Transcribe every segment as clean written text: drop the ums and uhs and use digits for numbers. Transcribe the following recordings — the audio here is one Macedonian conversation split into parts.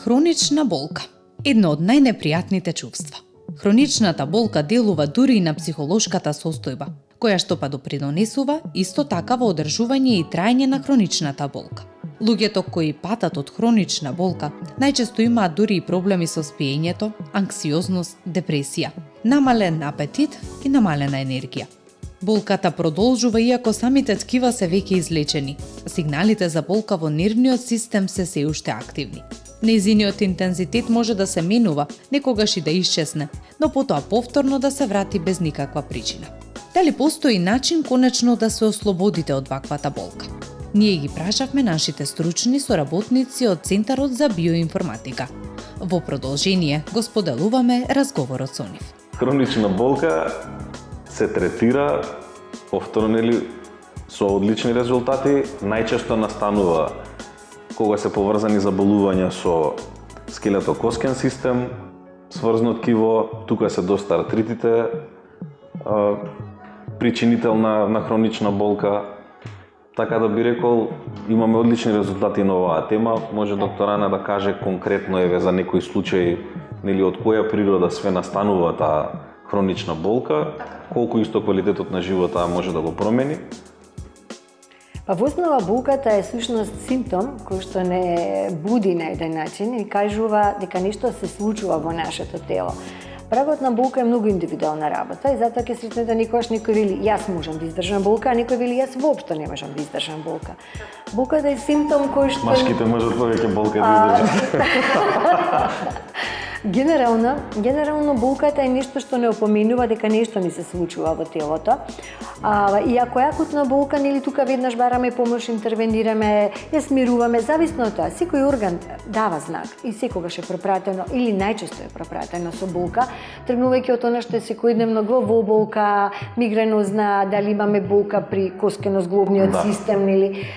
Хронична болка – едно од најнепријатните чувства. Хроничната болка делува дури и на психолошката состојба, која што па допринесува исто така во одржување и траење на хроничната болка. Луѓето кои патат од хронична болка најчесто имаат дури и проблеми со спиењето, анксиозност, депресија, намален апетит и намалена енергија. Болката продолжува иако самите ткива се веќе излечени. Сигналите за болка во нервниот систем се уште активни. Нејзиниот интензитет може да се менува, некогаш и да исчезне, но потоа повторно да се врати без никаква причина. Дали постои начин конечно да се ослободите од ваквата болка? Ние ги прашавме нашите стручни соработници од Центарот за биоинформатика. Во продолжение го споделуваме разговорот со нив. Хронична болка се третира повторно со одлични резултати, најчесто настанува кога се поврзани заболувања со скелето-коскен систем, сврзно ткиво, тука се доста артритите, причинител на хронична болка. Така да би рекол, имаме одлични резултати на оваа тема. Може доктор Ана да каже конкретно за некој случај, од која природа све настанува таа хронична болка, колку исто квалитетот на живота може да го промени. Па во основа болката е сушност симптом кој што не буди на еден начин и кажува дека нешто се случува во нашето тело. Прагот на болка е многу индивидуална работа и затоа ќе сретнете да некој вели јас можам да издржам болка, а некој вели јас воопшто не можам да издржам болка. Болката е симптом кој што машките можат повеќе болка да издржат. Генерално болката е нешто што не опоменува дека нешто ни се случува во телото. И ако е акутна болка, тука веднаш бараме помош, интервенираме, ја смируваме, зависно од тоа. Секој орган дава знак и секогаш е пропратено или најчесто е пропратено со болка, тргнувајќи од она што е секојдневно главоболка, мигренозна, дали имаме болка при коскено-зглобниот систем,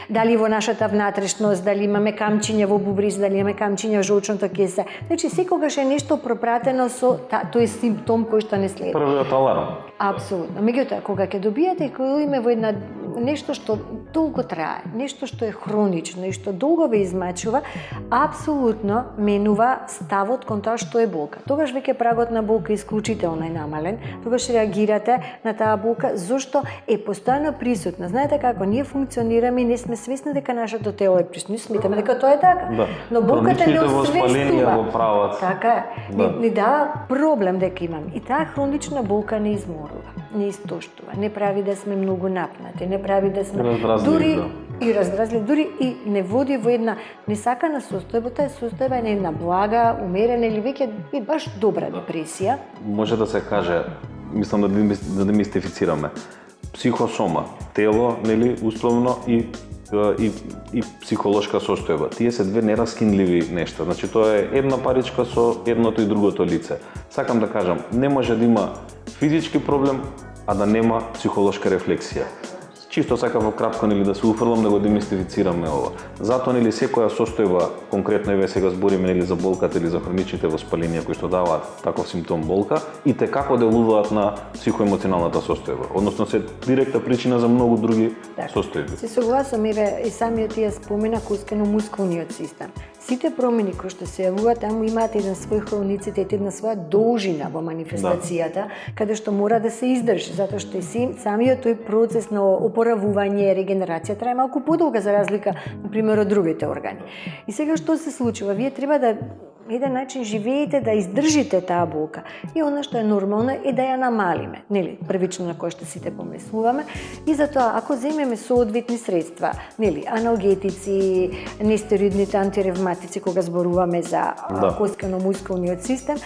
дали во нашата внатрешност, дали имаме камчиња во бубриз, дали имаме камчиња во жолчното кеса. Значи секогаш е нешто пропратено со тој симптом кој што не следи. Првиот аларм. Апсолутно. Меѓутоа, кога ќе добиете и кога име во една нешто што долго трае, нешто што е хронично и што долго ве измачува, апсолутно менува ставот кон тоа што е болка. Тогаш веќе прагот на болка е исклучително намален, тогаш реагирате на таа болка зошто е постојано присутна. Знаете како ние функционираме и не сме свесни дека нашето тело е присутно, сметаме дека тоа е така. Да. Но болката не освестува. Го прават. Така е. Ни дава проблем дека имам. И таа хронична болка не изморува, не истоштува, не прави да сме многу напнати, не прави да сме раздразливи, дури и не води во една несакана состојба, таа состојба е една блага, умерена или веќе и баш добра депресија. Може да се каже, мислам да демистифицираме, психосома, тело, условно и психолошка состојба. Тие се две нераскинливи нешта. Значи тоа е една паричка со едното и другото лице. Сакам да кажам, не може да има физички проблем, а да нема психолошка рефлексија. Чисто сакам во кратко да се уфрлам да го демистифицираме ова. Затоа секоја состојба, конкретно еве сега збориме за болката или за хроничните воспаленија кои што даваат таков симптом болка, и те како делуваат на психоемоционалната состојба. Односно се директна причина за многу други состојби. Се согласам, и самиот ја спомена коскено-мускулниот систем. Сите промени кои што се јавуваат таму имаат еден свој хроницитет, една своја должина во манифестацијата, каде што мора да се издржи, затоа што самиот тој процес на опоравување, регенерација трае малку подолга за разлика, например, од другите органи. И сега што се случува? Вие треба да еден начин живеете да издржите таа болка. И она што е нормално е да ја намалиме, првично на кое што сите помислуваме. И затоа ако земеме соодветни средства, аналгетици, нестероидните антиревматици кога зборуваме за коскено-мускулниот систем,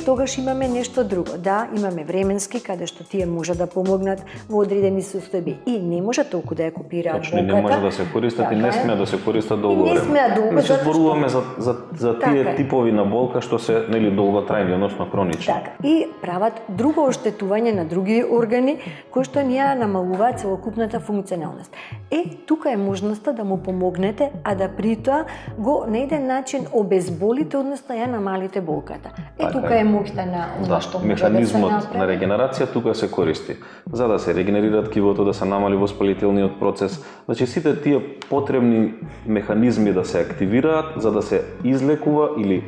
тогаш имаме нешто друго. Да, имаме временски каде што тие може да помогнат во одредени состојби и не може толку да ја копираат болката. Не може да се користат и не смеат да се користат долго време. Не смеат долго. Се зборуваме за тие типови на болка што се нели долготрајни, односно хронични. Така, и прават друго оштетување на други органи кои што ни ја намалуваат целокупната функционалност. Тука е можноста да му помогнете, а да при тоа го на еден начин обезболите, односно ја намалите болката. Тука е моќта на она што може да се механизмот направи. на регенерација тука се користи. За да се регенерира ткивото, да се намали воспалителниот процес. Значи сите тие потребни механизми да се активираат за да се излекува или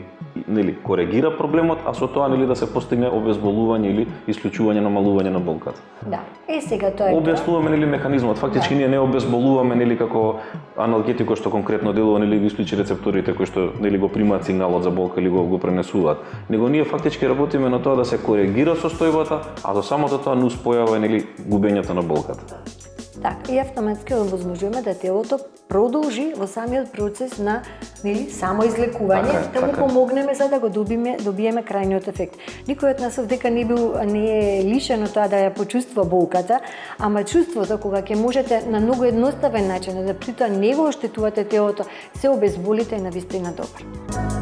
коригира проблемот, а со тоа да се постигне обезболување или исклучување, намалување на болката. Да. Сега тоа е Објаснуваме механизмот. Фактички ние не обезболуваме како аналгетико што конкретно делува ги исклучи рецепторите кои што го примаат сигналот за болка или го пренесуваат. Него ние фактички работиме на тоа да се коригира состојбата, а до самото тоа нус појава губењето на болката. Така, и автоматски овозможуваме да телото продолжи во самиот процес на самоизлекување, да му помогнеме за да го добиеме крајниот ефект. Никој од нас овдека не е лишено тоа да ја почувствува болката, ама чувството кога ќе можете на многу едноставен начин да при тоа не го оштетувате телото, се обезболите и навистина добро.